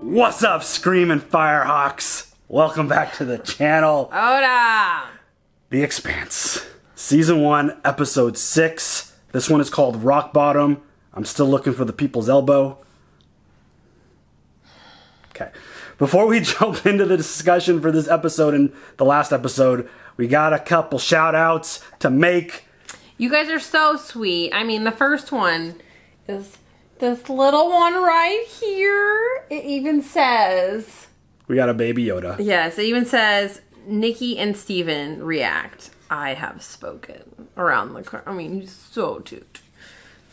What's up, Screaming Firehawks? Welcome back to the channel. Hola! The Expanse. Season 1, Episode 6. This one is called Rock Bottom. I'm still looking for the people's elbow. Okay. Before we jump into the discussion for this episode and the last episode, we got a couple shout-outs to make. You guys are so sweet. I mean, the first one is this little one right here. It even says... We got a baby Yoda. Yes, it even says, Nikki and Steven react. I have spoken. Around the car. I mean, he's so cute.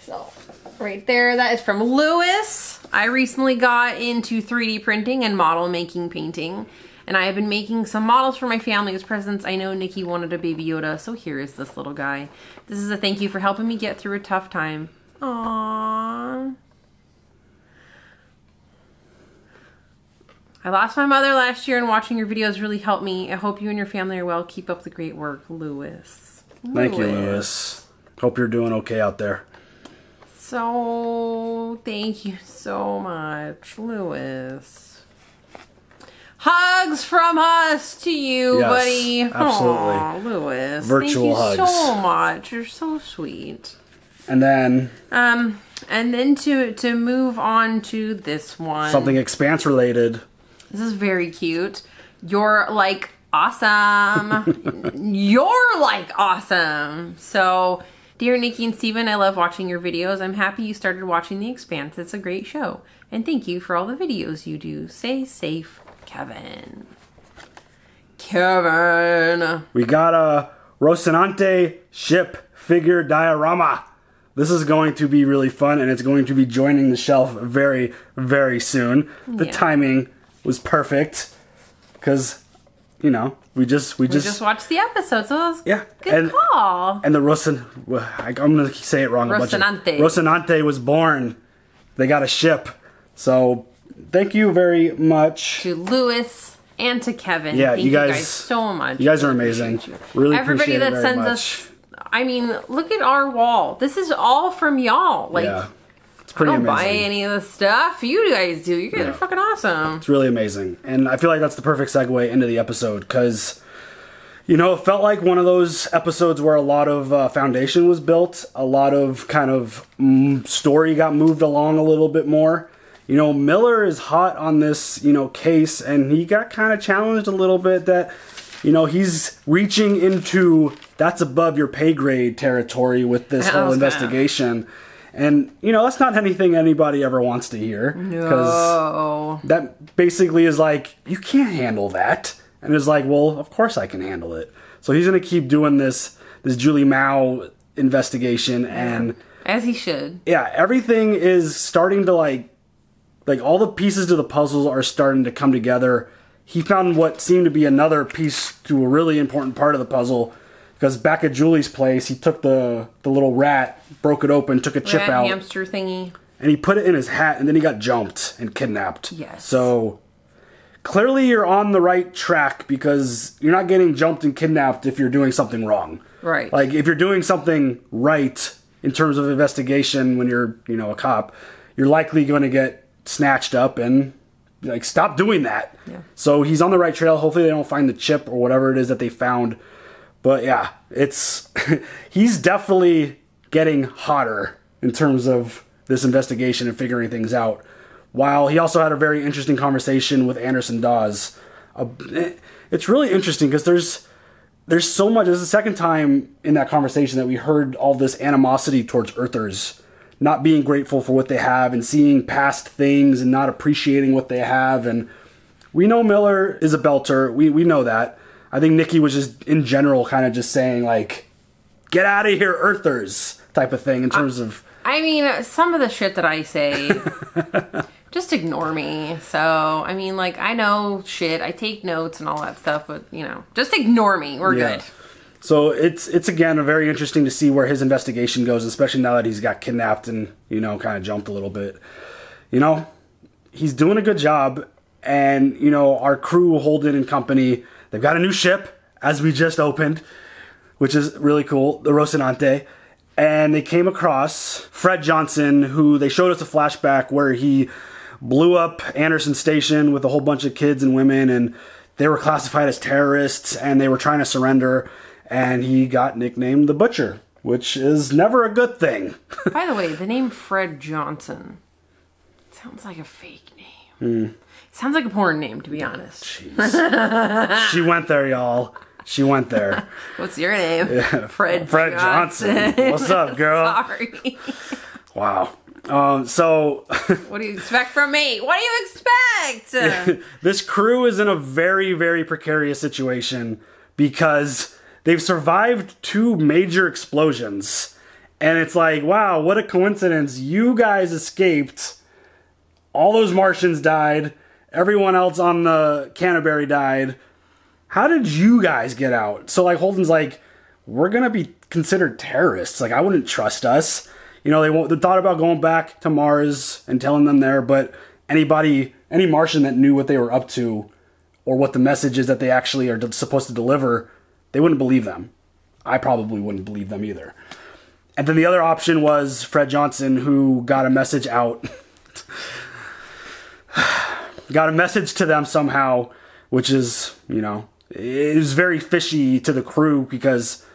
So, right there, that is from Lewis. I recently got into 3D printing and model making painting. And I have been making some models for my family as presents. I know Nikki wanted a baby Yoda, so here is this little guy. This is a thank you for helping me get through a tough time. Aww. I lost my mother last year and watching your videos really helped me. I hope you and your family are well. Keep up the great work, Lewis. Thank you, Lewis. Hope you're doing okay out there. So, thank you so much, Lewis. Hugs from us to you, yes, buddy. Absolutely. Aww, Lewis. Virtual hugs. Thank you so much. You're so sweet. And then... and then to move on to this one. Something Expanse related. This is very cute. You're like awesome. You're like awesome. So, dear Nikki and Steven, I love watching your videos. I'm happy you started watching The Expanse. It's a great show. And thank you for all the videos you do. Stay safe, Kevin. Kevin. We got a Rocinante ship figure diorama. This is going to be really fun, and it's going to be joining the shelf very, very soon. The timing was perfect because, you know, we just watched the episode, so it was good call. And the I'm going to say it wrong. Rocinante. Rocinante was born. They got a ship. So thank you very much to Lewis and to Kevin. Yeah, thank you guys so much. You guys are amazing. Really everybody appreciate that it very sends much. us. I mean, look at our wall. This is all from y'all. Like, it's pretty amazing. I don't buy any of the stuff you guys do. You guys are fucking awesome. It's really amazing. And I feel like that's the perfect segue into the episode because, you know, it felt like one of those episodes where a lot of foundation was built. A lot of kind of story got moved along a little bit more. You know, Miller is hot on this, you know, case, and he got kind of challenged a little bit that... You know, he's reaching into that's above your pay grade territory with this whole investigation. And, you know, that's not anything anybody ever wants to hear. No. That basically is like, you can't handle that. And it's like, well, of course I can handle it. So he's going to keep doing this Julie Mao investigation. And as he should. Yeah, everything is starting to like all the pieces to the puzzle are starting to come together. He found what seemed to be another piece to a really important part of the puzzle. Because back at Julie's place, he took the little rat, broke it open, took a chip out. Hamster thingy. And he put it in his hat, and then he got jumped and kidnapped. Yes. So, clearly you're on the right track, because you're not getting jumped and kidnapped if you're doing something wrong. Right. Like, if you're doing something right in terms of investigation when you're, you know, a cop, you're likely going to get snatched up and... Like, stop doing that. Yeah. So he's on the right trail. Hopefully they don't find the chip or whatever it is that they found. But yeah, it's... he's definitely getting hotter in terms of this investigation and figuring things out. While he also had a very interesting conversation with Anderson Dawe. It's really interesting because there's so much... This is the second time in that conversation that we heard all this animosity towards Earthers. Not being grateful for what they have and seeing past things and not appreciating what they have. And we know Miller is a belter. We know that. I think Nikki was just, in general, kind of just saying, like, get out of here, Earthers, type of thing in terms of... I mean, some of the shit that I say, just ignore me. So, I mean, like, I know shit. I take notes and all that stuff, but, you know, just ignore me. We're good. So it's again very interesting to see where his investigation goes, especially now that he's got kidnapped and, you know, kind of jumped a little bit. You know, he's doing a good job, and, you know, our crew, Holden and company, they've got a new ship, as we just opened, which is really cool, the Rocinante. And they came across Fred Johnson, who they showed us a flashback where he blew up Anderson Station with a whole bunch of kids and women, and they were classified as terrorists, and they were trying to surrender, and he got nicknamed the Butcher, which is never a good thing. By the way, the name Fred Johnson sounds like a fake name. Sounds like a porn name, to be honest. Jeez. She went there, y'all. She went there. What's your name? Yeah. Fred Johnson. What's up, girl? Sorry. Wow. So... What do you expect from me? What do you expect? This crew is in a very, very precarious situation because they've survived 2 major explosions. And it's like, wow, what a coincidence. You guys escaped. All those Martians died. Everyone else on the Canterbury died. How did you guys get out? So, like, Holden's like, we're going to be considered terrorists. Like, I wouldn't trust us. You know, they thought about going back to Mars and telling them there, but any Martian that knew what they were up to or what the message is that they actually are supposed to deliver, they wouldn't believe them. I probably wouldn't believe them either. And then the other option was Fred Johnson, who got a message out. Got a message to them somehow, which is, you know, it was very fishy to the crew because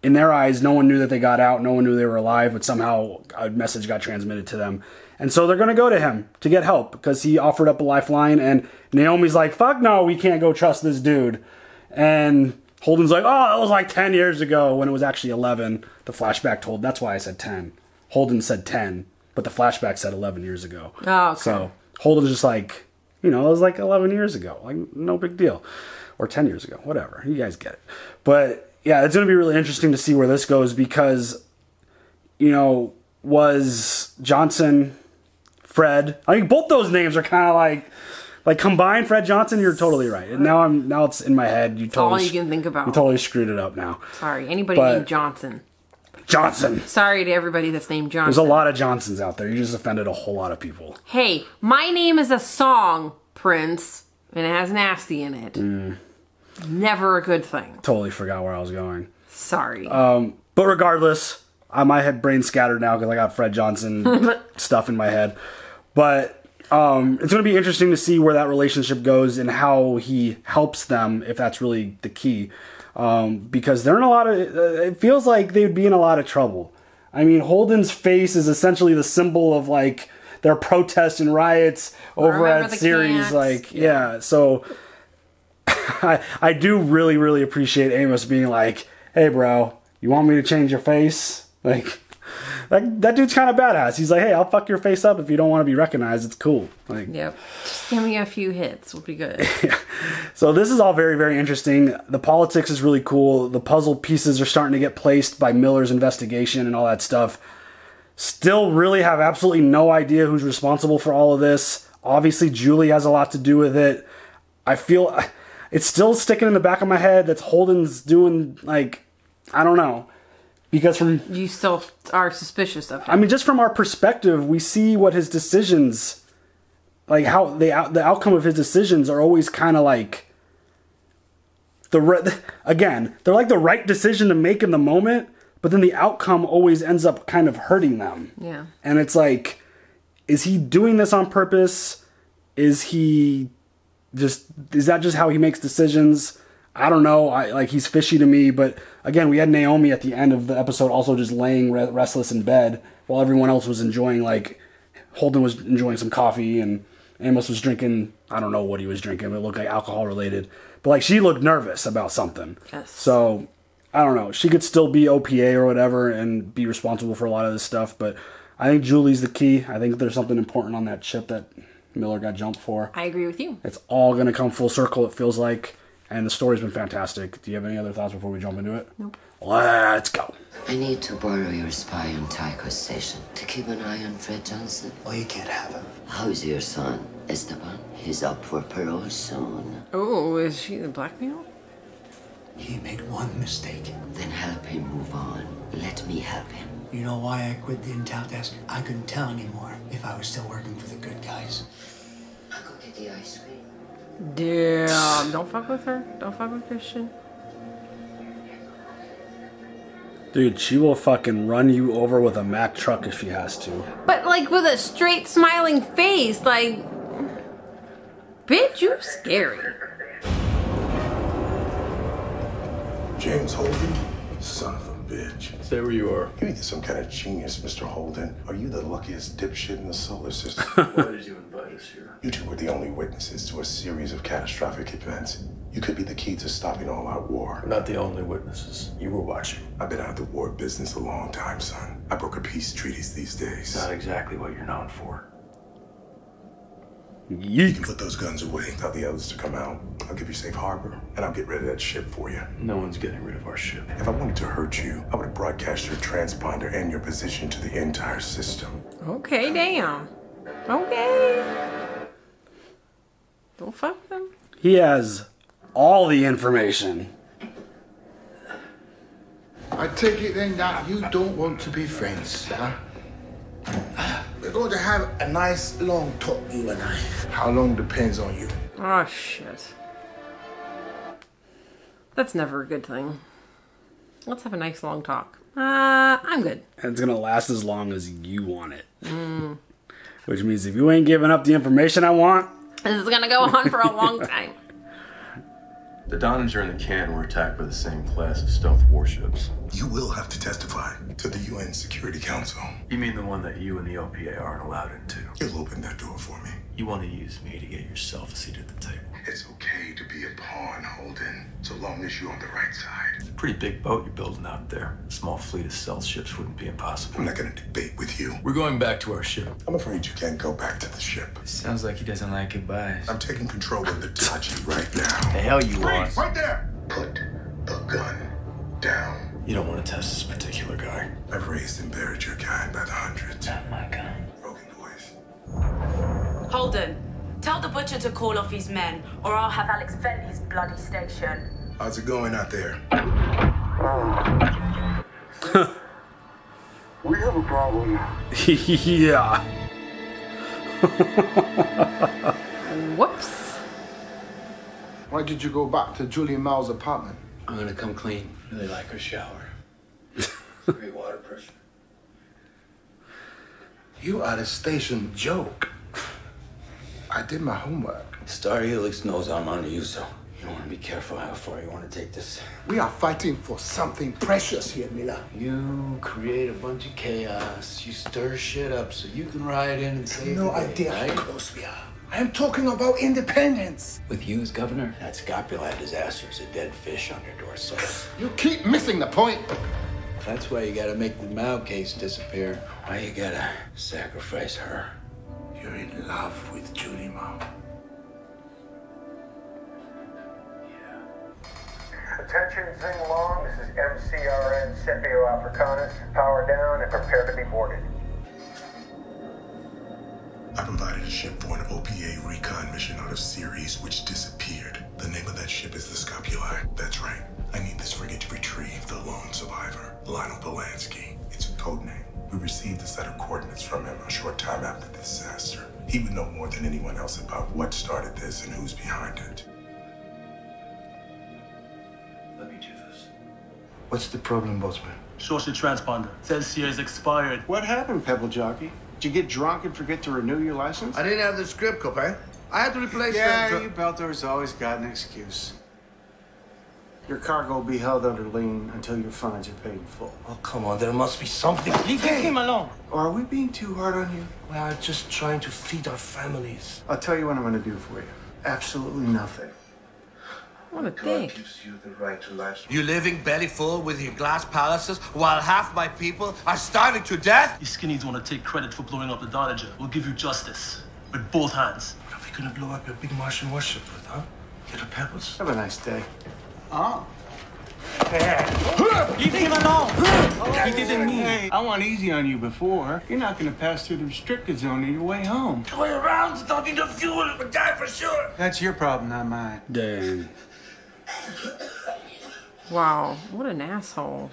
in their eyes, no one knew that they got out. No one knew they were alive, but somehow a message got transmitted to them. And so they're going to go to him to get help because he offered up a lifeline. And Naomi's like, fuck no, we can't go trust this dude. And Holden's like, oh, it was like 10 years ago when it was actually 11. The flashback told, that's why I said 10. Holden said 10, but the flashback said 11 years ago. Oh, okay. So Holden's just like, you know, it was like 11 years ago. Like, no big deal. Or 10 years ago. Whatever. You guys get it. But, yeah, it's going to be really interesting to see where this goes because, you know, was Johnson, Fred. I mean, both those names are kind of like combined Fred Johnson. You're totally right. And now it's in my head. That's all you can think about. You totally screwed it up now. Sorry. Anybody named Johnson. Sorry to everybody that's named Johnson. There's a lot of Johnsons out there. You just offended a whole lot of people. Hey, my name is a song, Prince, and it has nasty in it. Never a good thing. Totally forgot where I was going. Sorry. But regardless, my head brain scattered now because I got Fred Johnson stuff in my head. But it's going to be interesting to see where that relationship goes and how he helps them, if that's really the key. Because they're in a lot of... it feels like they would be in a lot of trouble. I mean, Holden's face is essentially the symbol of, like, their protests and riots over at Series. Like, yeah. So I do really, really appreciate Amos being like, hey, bro, you want me to change your face? Like that dude's kind of badass. He's like, hey, I'll fuck your face up if you don't want to be recognized. It's cool. Like, yep. Just give me a few hits. We'll be good. Yeah. So this is all very, very interesting. The politics is really cool. The puzzle pieces are starting to get placed by Miller's investigation and all that stuff. Still really have absolutely no idea who's responsible for all of this. Obviously, Julie has a lot to do with it. I feel it's still sticking in the back of my head that Holden's doing, like, I don't know. Because from... You still are suspicious of him. I mean, just from our perspective, we see what his decisions... Like, how the outcome of his decisions are always kind of like... Again, they're like the right decision to make in the moment, but then the outcome always ends up kind of hurting them. Yeah. And it's like, is he doing this on purpose? Is that just how he makes decisions? I don't know. He's fishy to me, but again, we had Naomi at the end of the episode also just laying restless in bed while everyone else was enjoying, like, Holden was enjoying some coffee and Amos was drinking, I don't know what he was drinking, but it looked like alcohol related. But, like, she looked nervous about something. Yes. So, I don't know. She could still be OPA or whatever and be responsible for a lot of this stuff, but I think Julie's the key. I think there's something important on that chip that Miller got jumped for. I agree with you. It's all going to come full circle, it feels like. And the story's been fantastic. Do you have any other thoughts before we jump into it? Nope. Let's go. I need to borrow your spy on Tycho Station to keep an eye on Fred Johnson. Well, you can't have him. How's your son, Esteban? He's up for parole soon. Oh, is she the blackmail? He made one mistake. Then help him move on. Let me help him. You know why I quit the intel desk? I couldn't tell anymore if I was still working for the good guys. I'll go get the ice cream. Damn, don't fuck with her. Don't fuck with Christian. Dude, she will fucking run you over with a Mack truck if she has to. But like with a straight smiling face, like, bitch, you scary. James Holden, son of a bitch. Stay where you are. You're either some kind of genius, Mr. Holden, or you the luckiest dipshit in the solar system. Why did you invite us here? You two were the only witnesses to a series of catastrophic events. You could be the key to stopping all-out war. We're not the only witnesses. You were watching. I've been out of the war business a long time, son. I broker peace treaties these days. Not exactly what you're known for. You can put those guns away. Tell the others to come out. I'll give you safe harbor, and I'll get rid of that ship for you. No one's getting rid of our ship. If I wanted to hurt you, I would have broadcast your transponder and your position to the entire system. Okay, damn. Okay. Don't fuck with them. He has all the information. I take it then that you don't want to be friends, huh? We're going to have a nice long talk, you and I. How long depends on you. Oh, shit. That's never a good thing. Let's have a nice long talk. I'm good. And it's gonna last as long as you want it. Which means if you ain't giving up the information I want... This is gonna go on for a long time. The Donnager and the Can were attacked by the same class of stealth warships. You will have to testify to the UN Security Council. You mean the one that you and the OPA aren't allowed into? You'll open that door for me. You want to use me to get yourself a seat at the table. It's okay to be a pawn, Holden, so long as you're on the right side. It's a pretty big boat you're building out there. A small fleet of stealth ships wouldn't be I'm impossible. not gonna debate with you. We're going back to our ship. I'm afraid you can't go back to the ship. Sounds like he doesn't like goodbyes. I'm taking control of the Tachi right now. The hell you are. Right there! Put the gun down. You don't want to test this particular guy. I've raised and buried your kind by the hundreds. Not my gun. Broken voice. Holden, tell the butcher to call off his men, or I'll have Alex vent his bloody station. How's it going out there? We have a problem. Yeah. Whoops. Why did you go back to Julie Mal's apartment? I'm gonna come clean. Really like her shower. Great water pressure. You are the station joke. I did my homework. Star Helix knows I'm under you, so you want to be careful how far you want to take this. We are fighting for something precious here, Mila. You create a bunch of chaos. You stir shit up so you can ride in and save No the day, idea right? how close we are. I am talking about independence. With you as governor, that Scopula disaster is a dead fish on your doorstep. You keep missing the point. That's why you gotta make the Mao case disappear. Why you gotta sacrifice her. You're in love with Julie Mal. Attention, Zing Long. This is MCRN Scipio Africanus. Power down and prepare to be boarded. I provided a ship for an OPA recon mission out of Ceres, which disappeared. The name of that ship is the Scopuli. That's right. I need this frigate to retrieve the lone survivor, Lionel Polanski. It's a code name. We received a set of coordinates from him a short time after the disaster. He would know more than anyone else about what started this and who's behind it. Let me do this. What's the problem, Bozeman? Short your transponder. Says here is expired. What happened, Pebble Jockey? Did you get drunk and forget to renew your license? I didn't have the script, Copain. I had to replace you Belters always got an excuse. Your cargo will be held under lien until your fines are paid in full. Oh, come on. There must be something. Leave him alone. Or are we being too hard on you? We are just trying to feed our families. I'll tell you what I'm going to do for you. Absolutely nothing. What a dick. gives you the right to life. You living belly full with your glass palaces while half my people are starving to death? You skinnies want to take credit for blowing up the Donnager. We'll give you justice. With both hands. What are we going to blow up your big Martian warship with, huh? Get the pebbles. Have a nice day. Oh. Leave him alone. He didn't mean. Hey, I went easy on you before. You're not going to pass through the restricted zone on your way home. Toy around, don't need the fuel, but die for sure. That's your problem, not mine. Dang. Wow, what an asshole.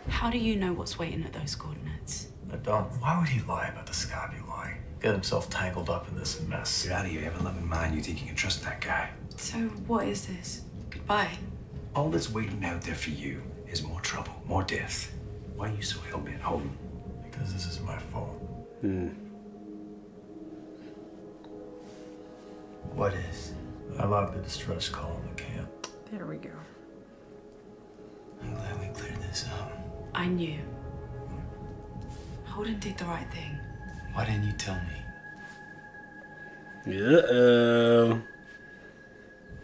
How do you know what's waiting at those coordinates? I don't. Why would he lie about the Scopuli? Get himself tangled up in this mess. Get out of here. You have a loving mind. You think you can trust that guy? So what is this? Goodbye. All that's waiting out there for you is is more trouble, more death. Why are you so hell-bent, Holden? Because this is my fault. What is? I logged the distress call in the camp. There we go. I'm glad we cleared this up. I knew. Holden did the right thing. Why didn't you tell me? Uh-oh.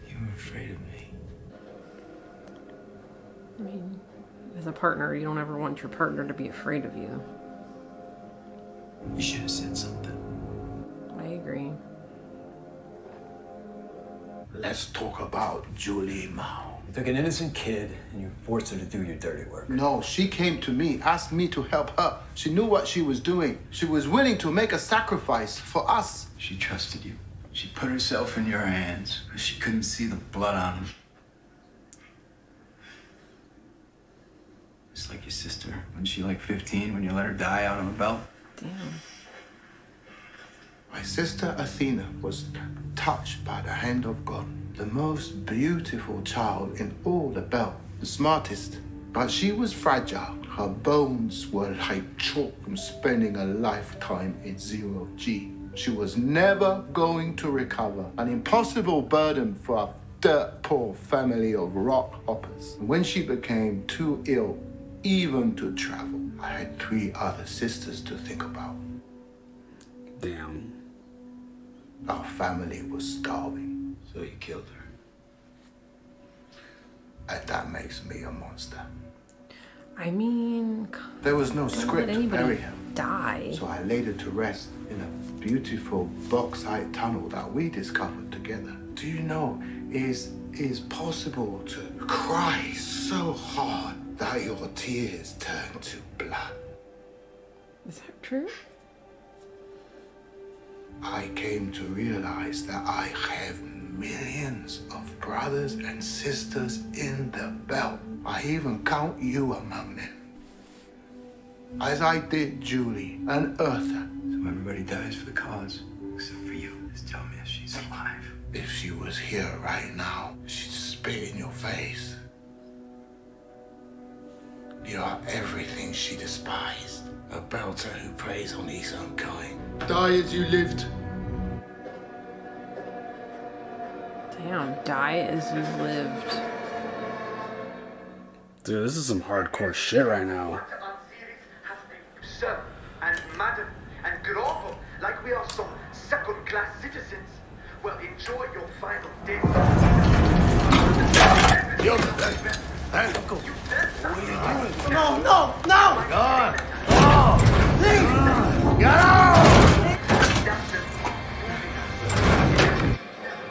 You were afraid of me. I mean, as a partner, you don't ever want your partner to be afraid of you. You should have said something. I agree. Let's talk about Julie Mao. You took an innocent kid and you forced her to do your dirty work. No, she came to me, asked me to help her. She knew what she was doing. She was willing to make a sacrifice for us. She trusted you. She put herself in your hands, but she couldn't see the blood on him. Just like your sister. Wasn't she like 15 when you let her die out on a belt? Damn. My sister Athena was touched by the hand of God. The most beautiful child in all the belt. The smartest. But she was fragile. Her bones were like chalk from spending a lifetime in 0G. She was never going to recover. An impossible burden for a dirt poor family of rock hoppers. When she became too ill even to travel, I had 3 other sisters to think about. Damn. Our family was starving. So you killed her. And that makes me a monster. I mean, there was no script to bury her. Die. So I laid her to rest in a beautiful bauxite tunnel that we discovered together. Do you know, it is possible to cry so hard that your tears turn to blood. Is that true? I came to realize that I have millions of brothers and sisters in the belt. I even count you among them. As I did Julie and Eartha. So everybody dies for the cause, except for you. Just tell me if she's alive. If she was here right now, she'd spit in your face. You are everything she despised. A belter who preys on his own kind. Die as you lived. Damn, die as you lived. Dude, this is some hardcore shit right now. Sir and madam and grovel like we are some second-class citizens. Well, enjoy your final day. Uncle. What are you doing? No! God! Oh! Please! Get out!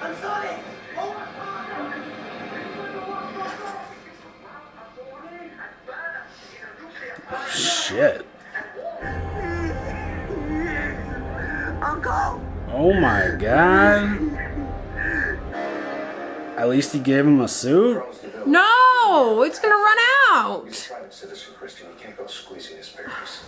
I'm sorry! Shit. Uncle! Oh my god. At least he gave him a suit? No! It's gonna run out!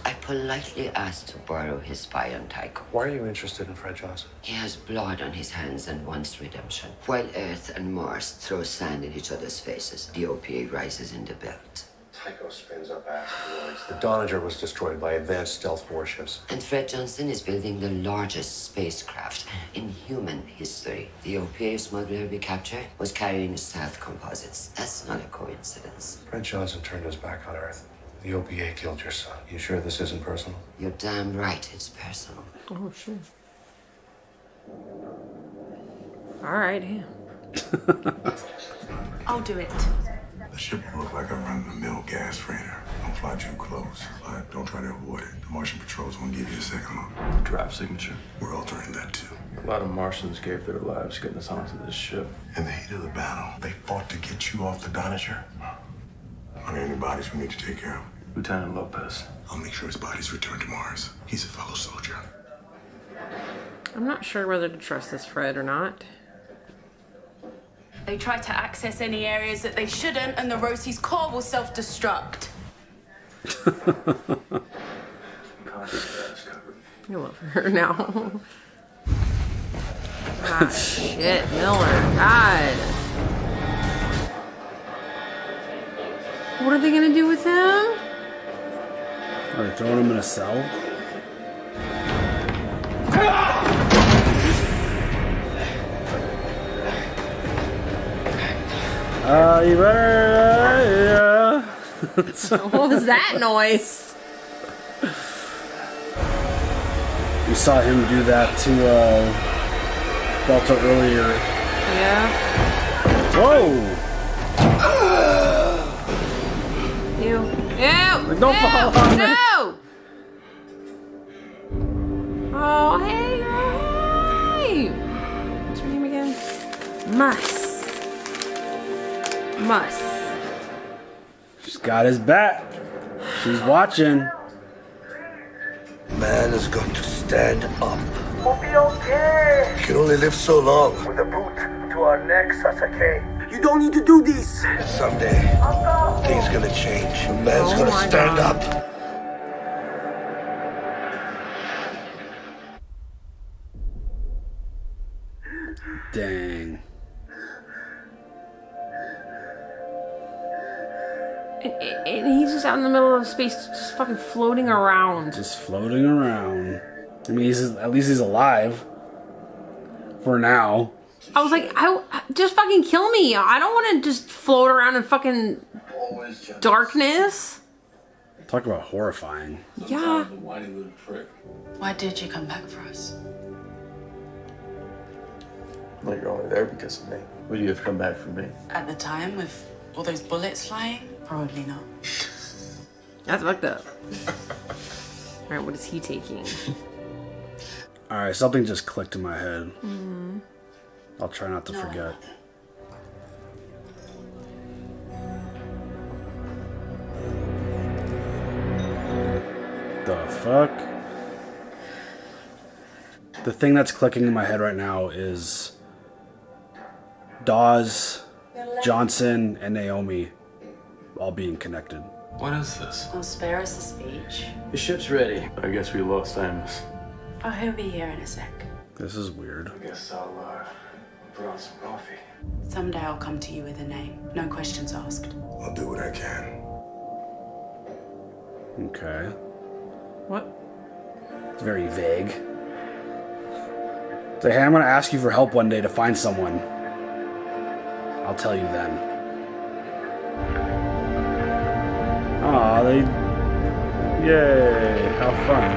I politely asked to borrow his spy on Tycho. Why are you interested in Fred Johnson? He has blood on his hands and wants redemption. While Earth and Mars throw sand in each other's faces, the OPA rises in the belt. Tycho spins up asteroids. The Donager was destroyed by advanced stealth warships. And Fred Johnson is building the largest spacecraft in human history. The OPA smuggler we captured was carrying stealth composites. That's not a coincidence. Fred Johnson turned his back on Earth. The OPA killed your son. You sure this isn't personal? You're damn right it's personal. Oh, sure. Alright, yeah. I'll do it. The ship will look like a run-of-the-mill gas freighter. Don't fly too close, but don't try to avoid it. The Martian patrols won't give you a second look. Draft signature. We're altering that too. A lot of Martians gave their lives getting us onto this ship. In the heat of the battle, they fought to get you off the Donager. Are there any bodies we need to take care of? Lieutenant Lopez. I'll make sure his body's returned to Mars. He's a fellow soldier. I'm not sure whether to trust this Fred or not. They try to access any areas that they shouldn't, and the Rosie's core will self-destruct. You love her now. God, shit, Miller. God. What are they gonna do with him? Are they throwing him in a cell? You better, yeah. What was that noise? We saw him do that to Balto earlier. Yeah. Whoa! Ew. Ew! Don't fall on me. No! Oh, hey, hey! What's her name again? Muss. She's got his back. She's watching. Man has got to stand up. We'll be okay. You can only live so long. With a boot to our necks, Sasuke. You don't need to do this. Someday, things gonna change. A man's gonna stand up. Dang. And he's just out in the middle of space, just fucking floating around. Just floating around. I mean, at least he's alive. For now. I was like, just fucking kill me. I don't want to just float around in fucking darkness. Talk about horrifying. Yeah. Why did you come back for us? Well, you're only there because of me. Would you have come back for me? At the time, with all those bullets flying? Probably not. That's fucked up. Alright, what is he taking? Alright, something just clicked in my head. Mm-hmm. I'll try not to forget. The fuck? The thing that's clicking in my head right now is Dawes, Johnson, and Naomi all being connected. What is this? Oh, spare us the speech. The ship's ready. I guess we lost Amos. Oh, he'll be here in a sec. This is weird. I guess I'll put on some coffee. Someday I'll come to you with a name. No questions asked. I'll do what I can. Okay. What? It's very vague. Say, hey, I'm gonna ask you for help one day to find someone. I'll tell you then. Aw, yay, how fun.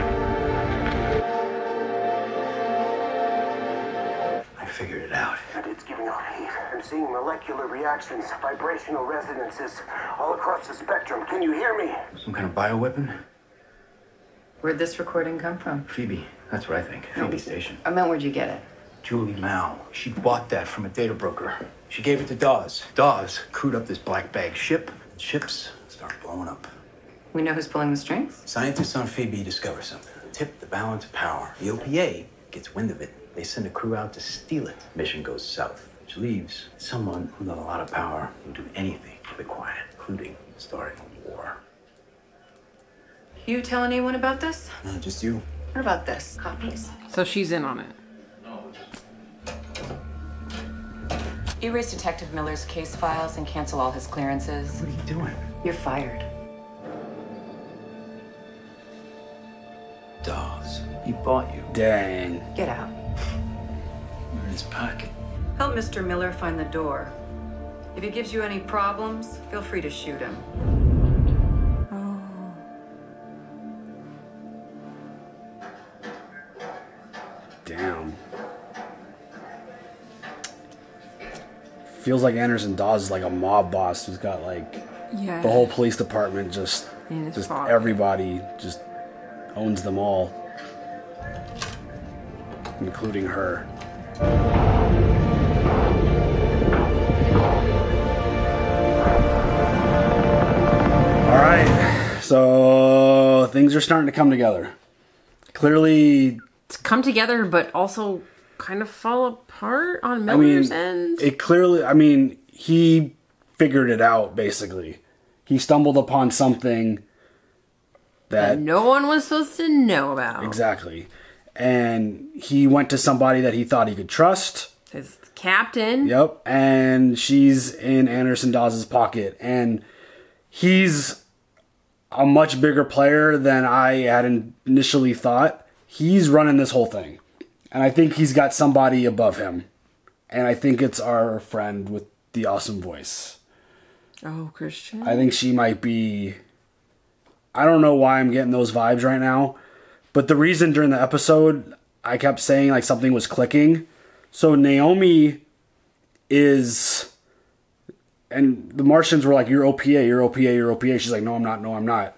I figured it out. It's giving out heat. I'm seeing molecular reactions, vibrational resonances all across the spectrum. Can you hear me? Some kind of bioweapon? Where'd this recording come from? Phoebe. That's what I think. Phoebe Station. I meant, where'd you get it? Julie Mao. She bought that from a data broker. She gave it to Dawes. Dawes crewed up this black bag ship. The ships start blowing up. We know who's pulling the strings? Scientists on Phoebe discover something. Tip the balance of power. The OPA gets wind of it. They send a crew out to steal it. Mission goes south, which leaves someone with a lot of power who will do anything to be quiet, including starting a war. You tell anyone about this? No, just you. What about this? Copies? So she's in on it. Erase Detective Miller's case files and cancel all his clearances. What are you doing? You're fired. Dawes. He bought you. Dang. Get out. You're in his pocket. Help Mr. Miller find the door. If he gives you any problems, feel free to shoot him. Damn. Feels like Anderson Dawe is like a mob boss who's got like Yeah. the whole police department just pocket. everybody just owns them all, including her. All right, so things are starting to come together. Clearly, Come together, but also kind of fall apart on Miller's end. He figured it out, basically. He stumbled upon something that no one was supposed to know about. Exactly. And he went to somebody that he thought he could trust. His captain. Yep. And she's in Anderson Dawes' pocket. And he's a much bigger player than I had initially thought. He's running this whole thing. And I think he's got somebody above him. And I think it's our friend with the awesome voice. Oh, Christian? I think she might be... I don't know why I'm getting those vibes right now. But the reason during the episode, I kept saying like something was clicking. So Naomi is... And the Martians were like, you're OPA, you're OPA, you're OPA. She's like, no, I'm not, no, I'm not.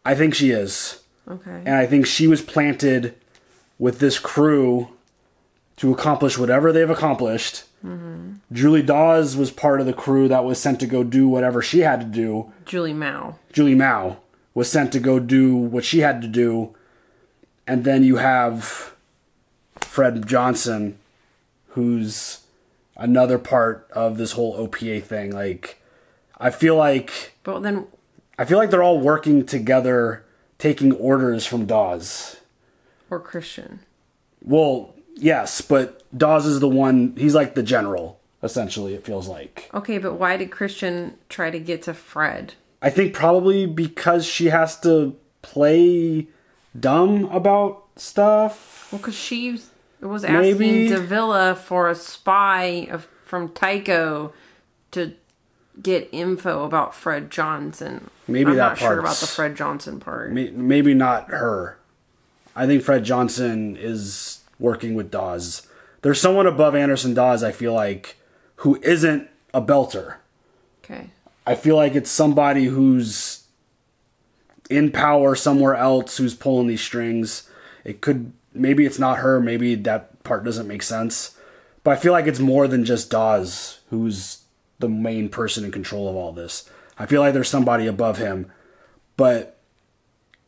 I think she is. Okay. And I think she was planted with this crew to accomplish whatever they've accomplished. Mm-hmm. Julie Dawes was part of the crew that was sent to go do whatever she had to do. Julie Mao. Julie Mao was sent to go do what she had to do. And then you have Fred Johnson, who's another part of this whole OPA thing. Like, I feel like... But then... I feel like they're all working together, taking orders from Dawes. Or Christian. Well, yes, but Dawes is the one... He's like the general, essentially, it feels like. Okay, but why did Christian try to get to Fred? I think probably because she has to play dumb about stuff. Well, because she was asking Davila for a spy from Tycho to get info about Fred Johnson. Maybe I'm that not sure about the Fred Johnson part. Maybe not her. I think Fred Johnson is working with Dawes. There's someone above Anderson Dawe, I feel like, who isn't a belter. Okay. I feel like it's somebody who's in power somewhere else who's pulling these strings. It could... Maybe it's not her. Maybe that part doesn't make sense. But I feel like it's more than just Dawes who's the main person in control of all this. I feel like there's somebody above him. But...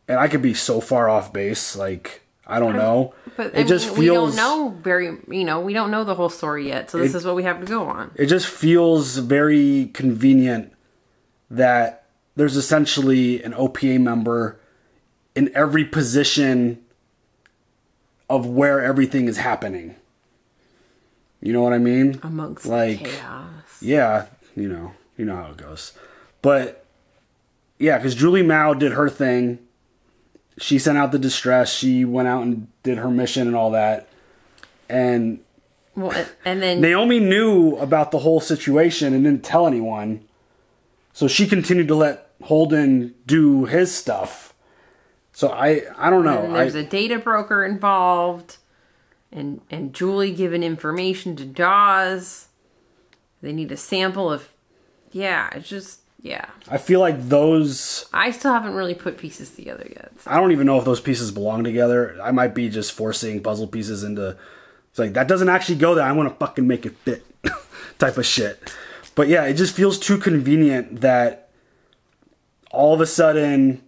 And I could be so far off base. Like, I don't know. But it just feels... We don't know we don't know the whole story yet. So this is what we have to go on. It just feels very convenient that there's essentially an OPA member in every position of where everything is happening. You know what I mean? Amongst like, the chaos. Yeah, you know how it goes. But, yeah, because Julie Mao did her thing. She sent out the distress. She went out and did her mission and all that. And, well, and then Naomi knew about the whole situation and didn't tell anyone. So she continued to let Holden do his stuff. So I don't know. And there's a data broker involved, and Julie giving information to Dawes. They need a sample of, it's just, I feel like those... I still haven't really put pieces together yet. So. I don't even know if those pieces belong together. I might be just forcing puzzle pieces into... It's like, that doesn't actually go there. I want to fucking make it fit type of shit. But yeah, it just feels too convenient that all of a sudden...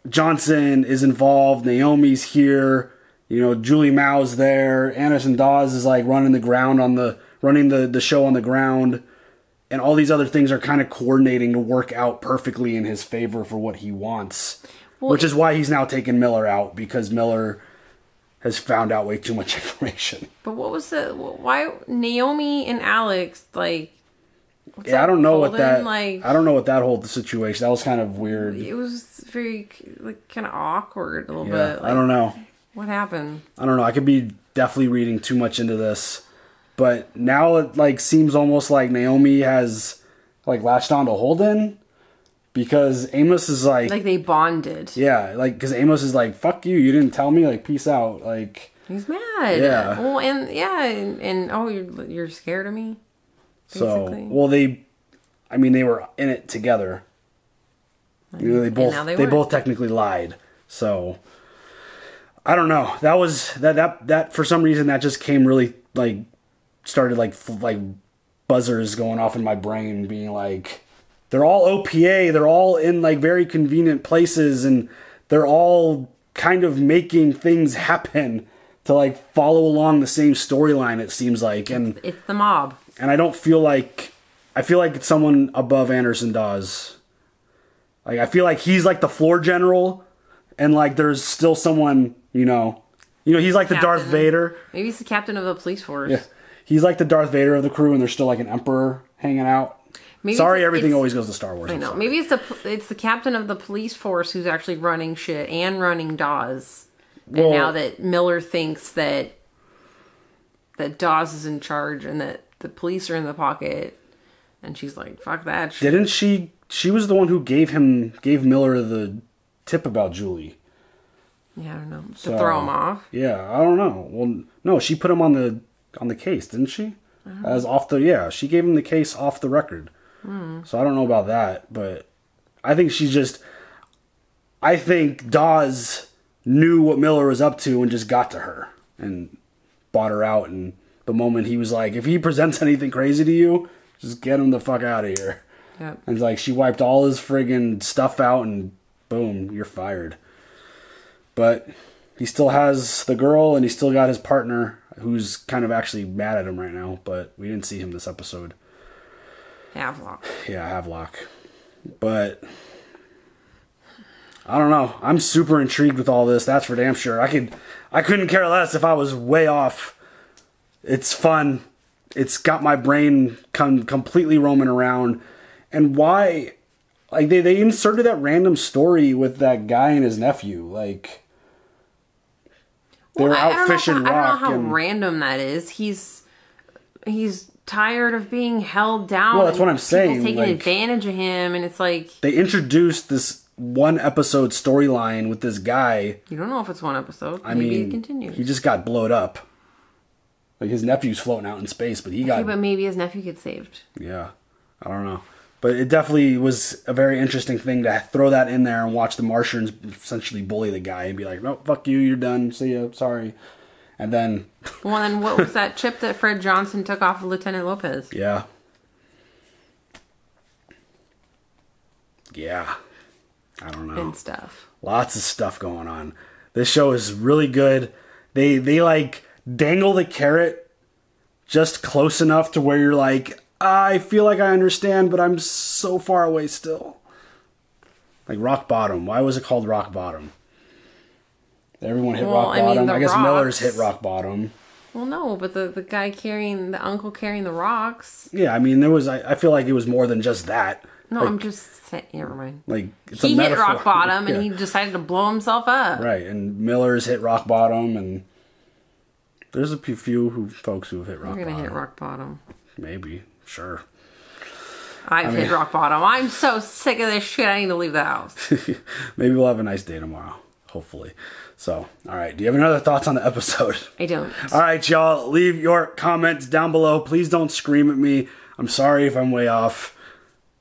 Johnson is involved, Naomi's here, Julie Mao's there, Anderson Dawes is like running the show on the ground, and all these other things are kind of coordinating to work out perfectly in his favor for what he wants. Well, which is why he's now taking Miller out, because Miller has found out way too much information. But why Naomi and Alex, like... Yeah, I don't know Holden, what that. Like, I don't know what that whole situation. That was kind of weird. It was very kind of awkward a little bit. I don't know. What happened? I don't know. I could be definitely reading too much into this, but now it seems almost like Naomi has latched on to Holden because Amos is like they bonded. Yeah, because Amos is like, "Fuck you! You didn't tell me. Peace out." He's mad. Yeah. Well, and oh, you're scared of me. Basically. So, well, they were in it together. They both technically lied. So, I don't know. That was that for some reason that just came really started buzzers going off in my brain, being like, they're all OPA. They're all in very convenient places, and they're all kind of making things happen to follow along the same storyline. It seems like, and it's the mob. And I don't feel like... I feel like it's someone above Anderson Dawes. I feel like he's the floor general, and there's still someone, he's like the Darth Vader. Maybe he's the captain of the police force. Yeah. He's like the Darth Vader of the crew, and there's still an emperor hanging out. Sorry, everything always goes to Star Wars. I know. Maybe it's the captain of the police force who's actually running shit and running Dawes. And now that Miller thinks that Dawes is in charge and that the police are in the pocket, and she's like, "Fuck that shit." Didn't she? She was the one who gave Miller the tip about Julie. Yeah, I don't know. To throw him off. Yeah, I don't know. Well, no, she put him on the case, didn't she? As off the she gave him the case off the record. So I don't know about that, but I think I think Dawes knew what Miller was up to and just got to her and bought her out. And the moment he was like, if he presents anything crazy to you, just get him the fuck out of here. Yep. And like she wiped all his friggin' stuff out and boom, you're fired. But he still has the girl and he still got his partner who's kind of actually mad at him right now, but we didn't see him this episode. Havelock. Yeah, Havelock. But I don't know. I'm super intrigued with all this. That's for damn sure. I couldn't care less if I was way off. It's fun. It's got my brain completely roaming around. And why? Like they inserted that random story with that guy and his nephew. Like they're out fishing rock. I don't know how random that is. He's tired of being held down. Well, that's what I'm saying. People taking advantage of him, and it's like they introduced this one episode storyline with this guy. You don't know if it's one episode. Maybe it continues. He just got blowed up. Like his nephew's floating out in space, but but maybe his nephew gets saved. Yeah, I don't know. But it definitely was a very interesting thing to throw that in there and watch the Martians essentially bully the guy and be like, "No, fuck you, you're done. See ya, sorry." And then... Well, then what was that chip that Fred Johnson took off of Lieutenant Lopez? Yeah. Yeah. I don't know. And stuff. Lots of stuff going on. This show is really good. They like dangle the carrot just close enough to where you're like, I feel like I understand, but I'm so far away still. Like Rock Bottom. Why was it called Rock Bottom? Everyone hit rock bottom. I guess Miller's hit rock bottom. Well, no, but the guy the uncle carrying the rocks. Yeah, I mean, there was. I feel like it was more than just that. No, like, I'm just saying. Never mind. Like he hit rock bottom, and he decided to blow himself up. Right, and Miller's hit rock bottom, and there's a few folks who have hit rock bottom. You're gonna hit rock bottom. Maybe, sure. I've hit rock bottom. I'm so sick of this shit. I need to leave the house. Maybe we'll have a nice day tomorrow. Hopefully. So, all right. Do you have any other thoughts on the episode? I don't. All right, y'all. Leave your comments down below. Please don't scream at me. I'm sorry if I'm way off.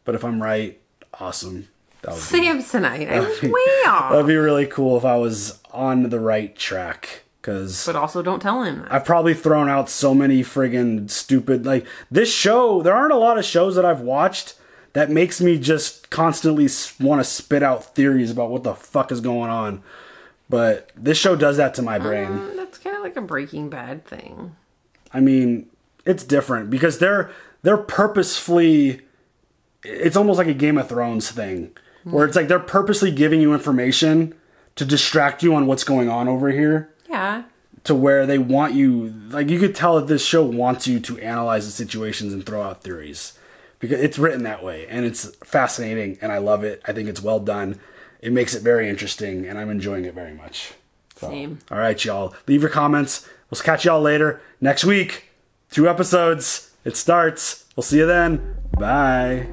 But if I'm right, awesome. Samsonite. I was way off. That'd be really cool if I was on the right track. But also don't tell him that. I've probably thrown out so many friggin' stupid... Like, this show, there aren't a lot of shows that I've watched that makes me just constantly want to spit out theories about what the fuck is going on. But this show does that to my brain. That's kind of like a Breaking Bad thing. I mean, it's different because they're purposefully... It's almost like a Game of Thrones thing. Where it's like they're purposely giving you information to distract you on what's going on over here. Yeah. To where they want you... Like, you could tell that this show wants you to analyze the situations and throw out theories. Because it's written that way. And it's fascinating. And I love it. I think it's well done. It makes it very interesting, and I'm enjoying it very much. So, same. All right, y'all. Leave your comments. We'll catch y'all later. Next week, 2 episodes. It starts. We'll see you then. Bye.